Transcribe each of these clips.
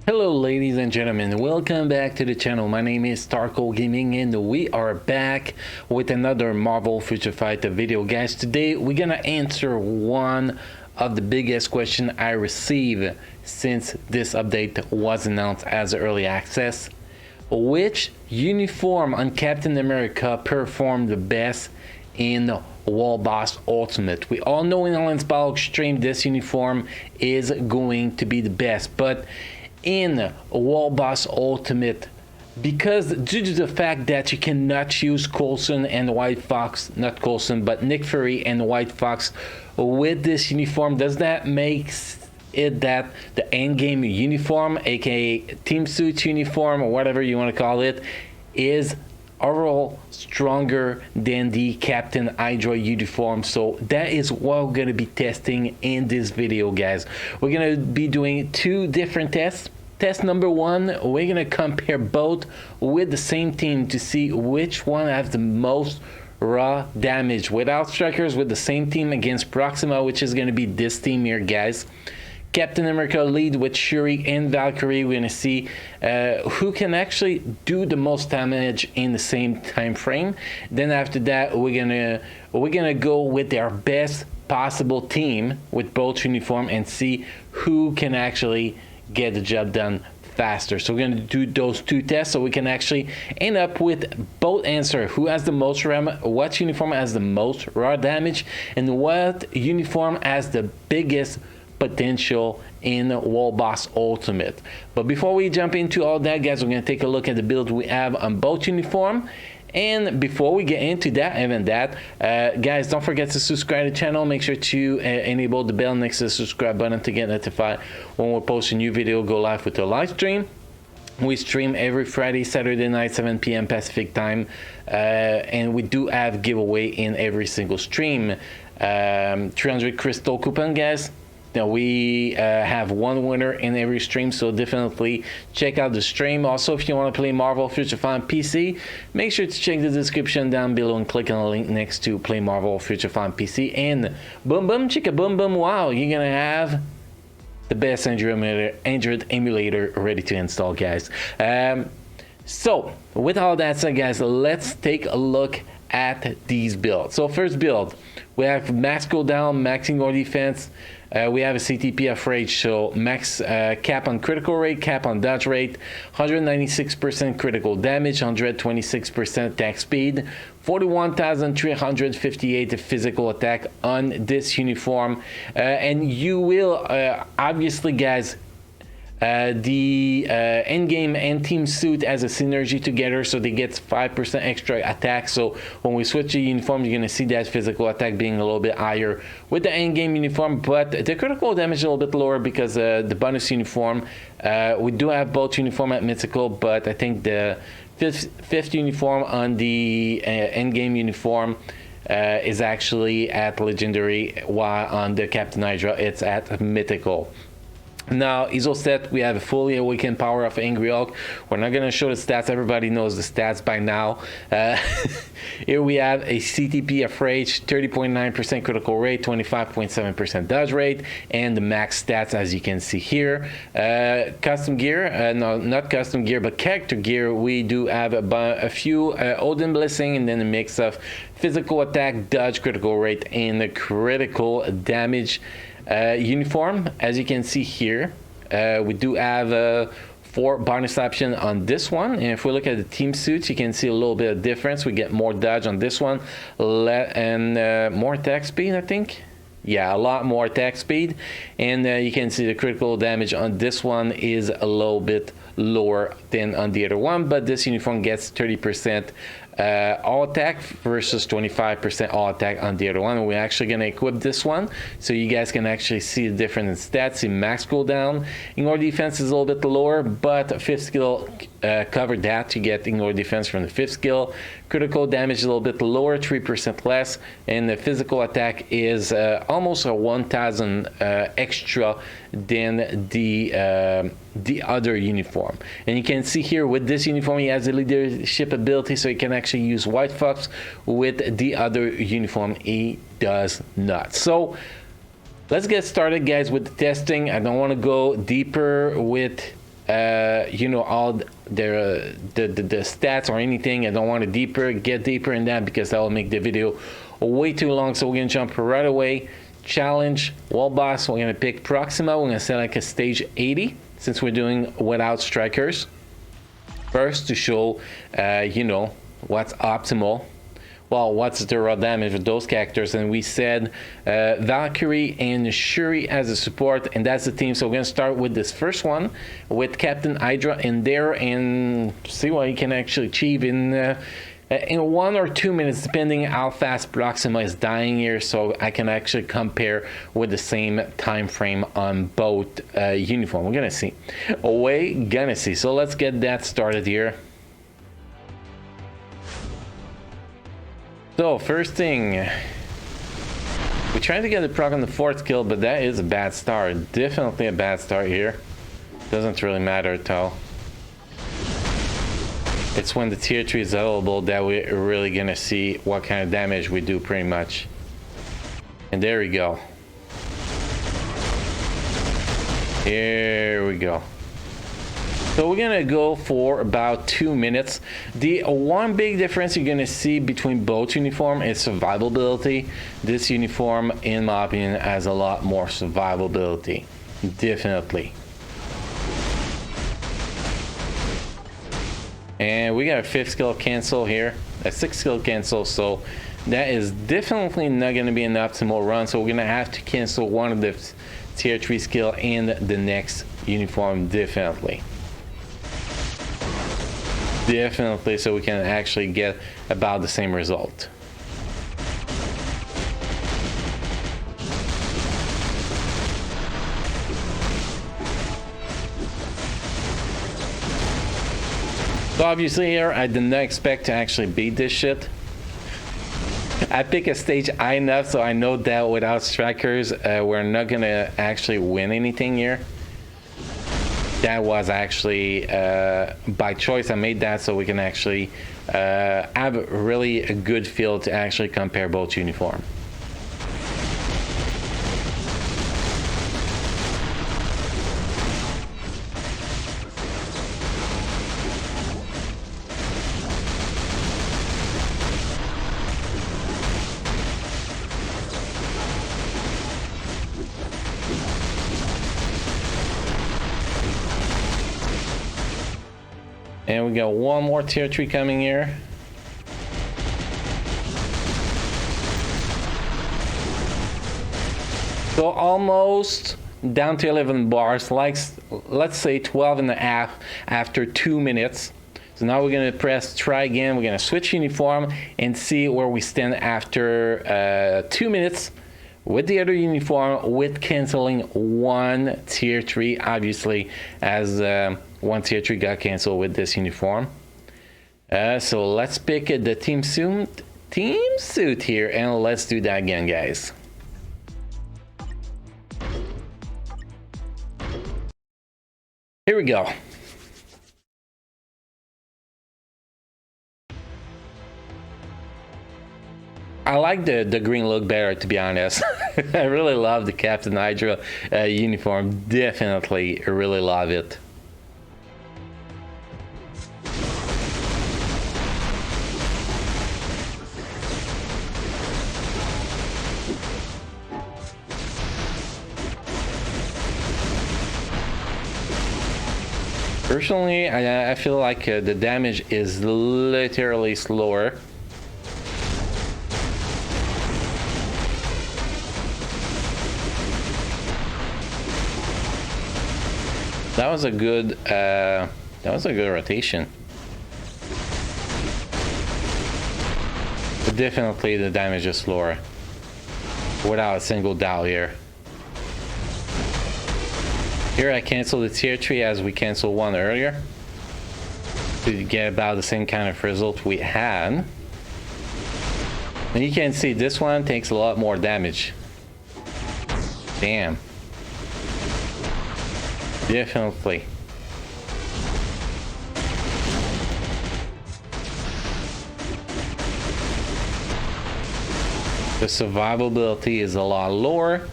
Hello ladies and gentlemen, welcome back to the channel. My name is Starco Gaming and we are back with another Marvel Future Fighter video. Guys, today we're gonna answer one of the biggest questions I received since this update was announced as early access. Which uniform on Captain America performed the best in Wall Boss Ultimate? We all know in Alan's Battle Extreme this uniform is going to be the best, but in Wall Boss Ultimate, because due to the fact that you cannot use Coulson and White Fox, not Coulson, but Nick Fury and White Fox with this uniform, does that make it that the Endgame uniform, aka Team Suit uniform, or whatever you want to call it, is overall stronger than the Captain Hydra uniform? So that is what we're going to be testing in this video, guys. We're going to be doing two different tests. Test number one, we're going to compare both with the same team to see which one has the most raw damage without strikers with the same team against Proxima, which is going to be this team here, guys. Captain America lead with Shuri and Valkyrie. We're gonna see who can actually do the most damage in the same time frame. Then after that, we're gonna go with their best possible team with both uniform and see who can actually get the job done faster. So we're going to do those two tests so we can actually end up with both answer: who has the most RAM, what uniform has the most raw damage, and what uniform has the biggest potential in Wall Boss Ultimate. But before we jump into all that, guys, we're going to take a look at the build we have on both uniform. And before we get into that, even that, guys, don't forget to subscribe to the channel. Make sure to enable the bell next to the subscribe button to get notified when we post a new video, go live with a live stream. We stream every Friday, Saturday night, 7 p.m. Pacific time, and we do have giveaway in every single stream. 300 crystal coupon, guys. Now we have one winner in every stream, so definitely check out the stream. Also, if you want to play Marvel Future Fighter on PC, make sure to check the description down below and click on the link next to Play Marvel Future Fighter on PC. And boom boom chicka boom boom wow, you're gonna have the best Android emulator ready to install, guys. So with all that said, guys, let's take a look at these builds. So first build, we have max cooldown, maxing our defense. We have a CTP of rage, so max cap on critical rate, cap on dodge rate, 196% critical damage, 126% attack speed, 41,358 physical attack on this uniform. And you will obviously, guys, the Endgame and Team Suit as a synergy together, so they get 5% extra attack. So when we switch the uniform, you're gonna see that physical attack being a little bit higher with the Endgame uniform, but the critical damage is a little bit lower because the bonus uniform, we do have both uniform at mythical, but I think the fifth uniform on the Endgame uniform is actually at legendary, while on the Captain Hydra it's at mythical. Now, ISO set, we have a fully awakened power of Angry Hulk. We're not going to show the stats. Everybody knows the stats by now. Here we have a CTP of Rage, 30.9% critical rate, 25.7% dodge rate, and the max stats, as you can see here. Custom gear, no, not custom gear, but character gear, we do have a few Odin Blessing, and then a mix of physical attack, dodge, critical rate, and critical damage. Uniform, as you can see here, we do have 4 bonus option on this one, and if we look at the team suits, you can see a little bit of difference. We get more dodge on this one, and more attack speed, I think. Yeah, a lot more attack speed, and you can see the critical damage on this one is a little bit lower than on the other one, but this uniform gets 30% all attack versus 25% all attack on the other one. We're actually going to equip this one so you guys can actually see the difference in stats. See, max cooldown, ignore defense is a little bit lower, but 5th skill covered that. You get ignore defense from the 5th skill. Critical damage is a little bit lower, 3% less, and the physical attack is almost a 1,000 extra than the other uniform. And you can see here with this uniform, he has a leadership ability, so he can actually use White Fox. With the other uniform, he does not. So let's get started, guys, with the testing. I don't want to go deeper with you know, all the stats or anything. I don't want to get deeper in that because that will make the video way too long. So we're gonna jump right away. Challenge wall boss. We're gonna pick Proxima. We're gonna select a stage 80 since we're doing without strikers. First to show, you know, what's optimal. Well, what's the raw damage of those characters? And we said Valkyrie and Shuri as a support, and that's the team. So we're gonna start with this first one with Captain Hydra in there and see what he can actually achieve in 1 or 2 minutes, depending how fast Proxima is dying here. So I can actually compare with the same time frame on both uniform. We're gonna see. So let's get that started here. So first thing, we tried to get the proc on the 4th kill, but that is a bad start. Definitely a bad start here. Doesn't really matter at all. It's when the tier 3 is available that we're really gonna see what kind of damage we do pretty much. And there we go. Here we go. So we're gonna go for about 2 minutes. The one big difference you're gonna see between both uniform is survivability. This uniform, in my opinion, has a lot more survivability. Definitely. And we got a 5th skill cancel here, a 6th skill cancel, so that is definitely not gonna be an optimal run. So we're gonna have to cancel one of the tier 3 skill in the next uniform, definitely. Definitely, so we can actually get about the same result. So obviously here, I did not expect to actually beat this shit. I pick a stage high enough so I know that without strikers, we're not gonna actually win anything here. That was actually by choice. I made that so we can actually have really a good feel to actually compare both uniform. And we got one more tier 3 coming here. So almost down to 11 bars, like let's say 12 and a half after 2 minutes. So now we're gonna press try again. We're gonna switch uniform and see where we stand after 2 minutes with the other uniform, with canceling one tier 3, obviously, as one tier 3 got canceled with this uniform. So let's pick the team suit here, and let's do that again, guys. Here we go. I like the green look better, to be honest. I really love the Captain Hydra uniform. Definitely really love it. Personally, I feel like the damage is literally slower. That was a good rotation. But definitely the damage is slower, without a single doubt here. Here I cancel the tier 3 as we canceled one earlier, to get about the same kind of result we had. And you can see this one takes a lot more damage. Damn. Definitely. The survivability is a lot lower,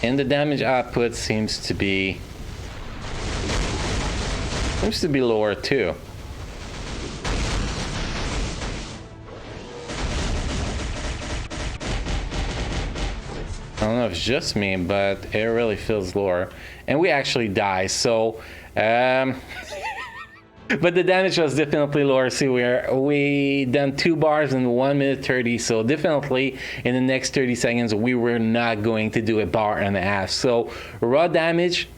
and the damage output seems to be Seems to be lower too. I don't know if it's just me, but it really feels lower. And we actually die, so... but the damage was definitely lower. See, we done 2 bars in 1 minute 30, so definitely in the next 30 seconds we were not going to do a bar and a half. So raw damage,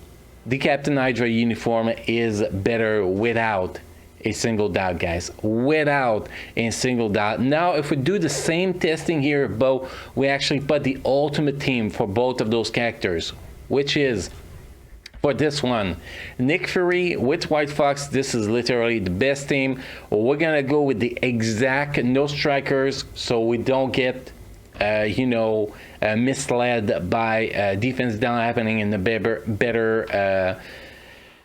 the Captain Hydra uniform is better without a single doubt, guys, without a single doubt. Now if we do the same testing here, but we actually put the ultimate team for both of those characters, which is for this one, Nick Fury with White Fox. This is literally the best team. We're gonna go with the exact no strikers, so we don't get misled by defense down happening in the better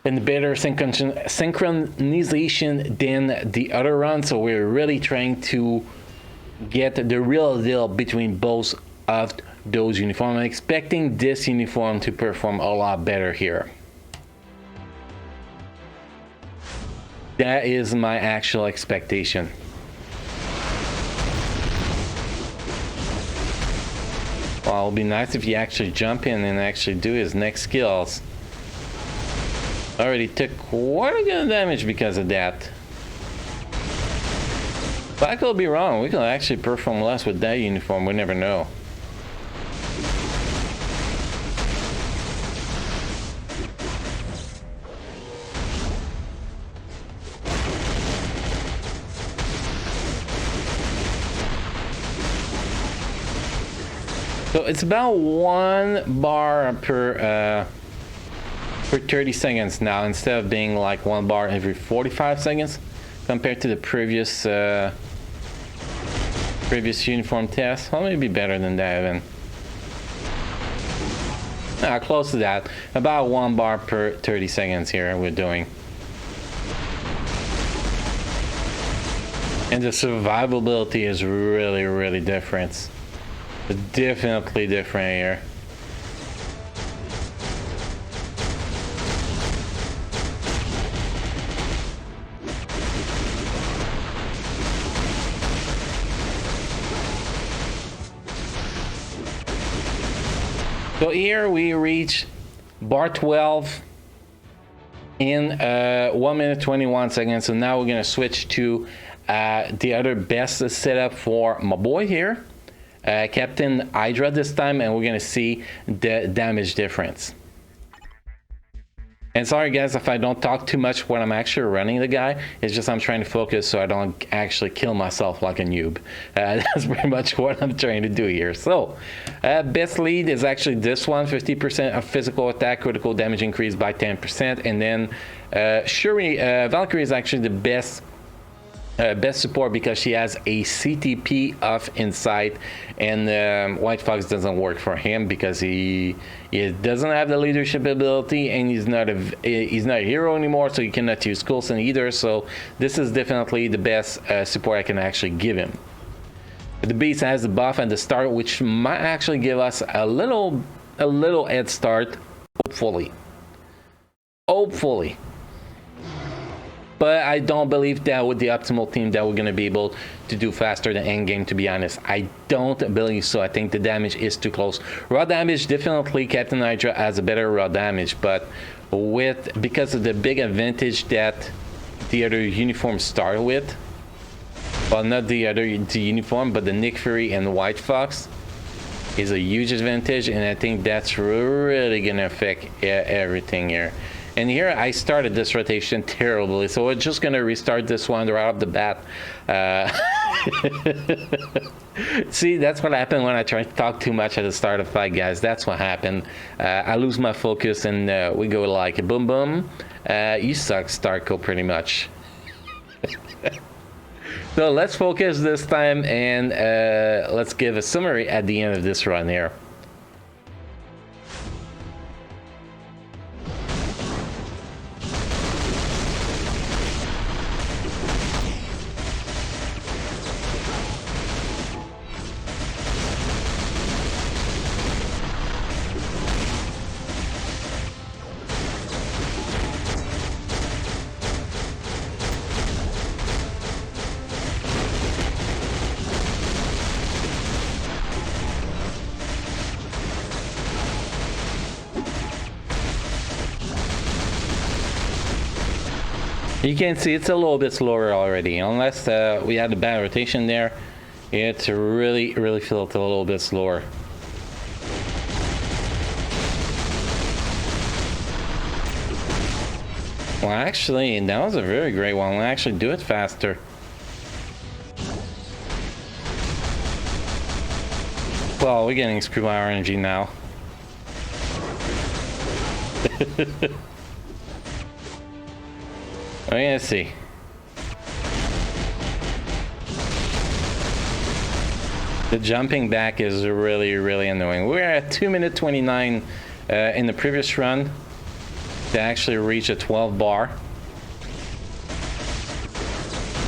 synchronization than the other run. So we're really trying to get the real deal between both of those uniforms. I'm expecting this uniform to perform a lot better here. That is my actual expectation. Well, it'll be nice if you actually jump in and actually do his next skills. Already took quite a bit of damage because of that. But I could be wrong. We could actually perform less with that uniform. We never know. So it's about 1 bar per 30 seconds now, instead of being like 1 bar every 45 seconds compared to the previous uniform test. Well, maybe better than that even. Close to that. About 1 bar per 30 seconds here we're doing. And the survivability is really, really different. It's definitely different here. So here we reach bar 12 in 1 minute 21 seconds. So now we're gonna switch to the other best setup for my boy here, Captain Hydra this time, and we're gonna see the damage difference. And sorry guys if I don't talk too much when I'm actually running the guy. It's just I'm trying to focus so I don't actually kill myself like a noob. That's pretty much what I'm trying to do here. So best lead is actually this one, 50% of physical attack, critical damage increased by 10%. And then Valkyrie is actually the best support because she has a CTP of Insight, and White Fox doesn't work for him because he doesn't have the leadership ability, and he's not a hero anymore, so he cannot use Coulson either. So this is definitely the best support I can actually give him. The Beast has the buff at the start, which might actually give us a little head start, hopefully. But I don't believe that with the optimal team that we're going to be able to do faster than Endgame, to be honest. I don't believe so. I think the damage is too close. Raw damage, definitely Captain Hydra has a better raw damage, but because of the big advantage that the other uniforms start with, well, not the uniform, but the Nick Fury and the White Fox is a huge advantage, and I think that's really going to affect everything here. And here I started this rotation terribly, so we're just gonna restart this one right off the bat. See, that's what happened when I try to talk too much at the start of fight, guys. That's what happened. I lose my focus, and we go like boom boom. You suck, Starco, pretty much. So let's focus this time, and let's give a summary at the end of this run here. You can see it's a little bit slower already. Unless we had a bad rotation there, it really felt a little bit slower. Well, actually, that was a very great one. We'll actually do it faster. Well, we're getting screwed by our energy now. We're gonna see. The jumping back is really annoying. We're at 2 minute 29 in the previous run to actually reach a 12 bar.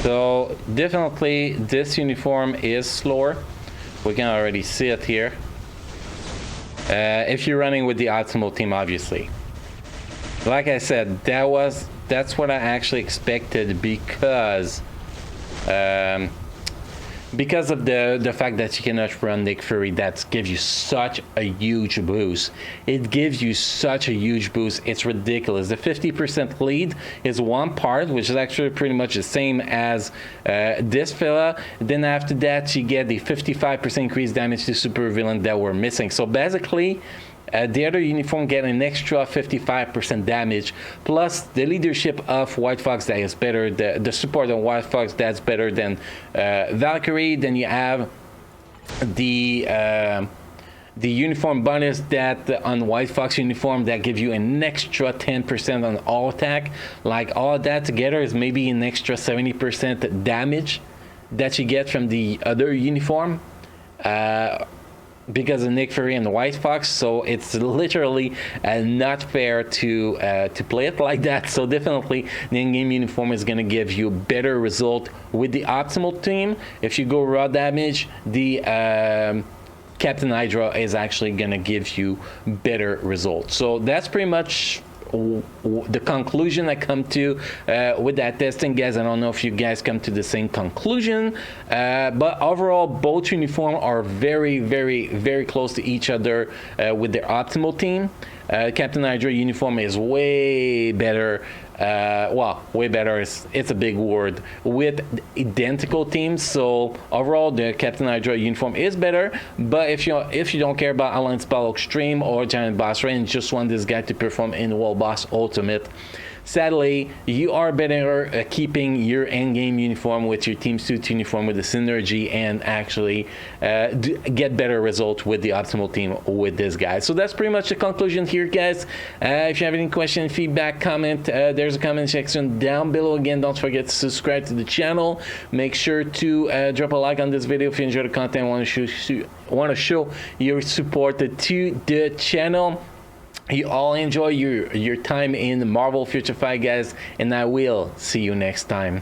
So definitely this uniform is slower. We can already see it here. If you're running with the optimal team, obviously. Like I said, that's what I actually expected because of the fact that you cannot run Nick Fury. That gives you such a huge boost. It gives you such a huge boost. It's ridiculous. The 50% lead is one part, which is actually pretty much the same as this fella. Then after that, you get the 55% increased damage to super villain that we're missing. So basically, the other uniform get an extra 55% damage, plus the leadership of White Fox that is better, the support of White Fox that's better than Valkyrie. Then you have the uniform bonus that on White Fox uniform that gives you an extra 10% on all attack. Like all of that together is maybe an extra 70% damage that you get from the other uniform. Because of Nick Fury and the White Fox, so it's literally not fair to play it like that. So definitely the in-game uniform is going to give you a better result with the optimal team. If you go raw damage, the Captain Hydra is actually going to give you better results. So that's pretty much the conclusion I come to with that testing, guys. I don't know if you guys come to the same conclusion, but overall both uniform are very close to each other with their optimal team. Captain Hydra uniform is way better. Well, way better is it's a big word with identical teams. So overall, the Captain Hydra uniform is better. But if you don't care about Alliance Battle Extreme or Giant Boss Raid and just want this guy to perform in World Boss Ultimate, sadly, you are better keeping your endgame uniform with your team suit uniform with the synergy and actually get better results with the optimal team with this guy. So that's pretty much the conclusion here, guys. If you have any question, feedback, comment, there's a comment section down below. Again, don't forget to subscribe to the channel. Make sure to drop a like on this video if you enjoy the content and want to show your support to the channel. You all enjoy your time in Marvel Future Fight, guys, and I will see you next time.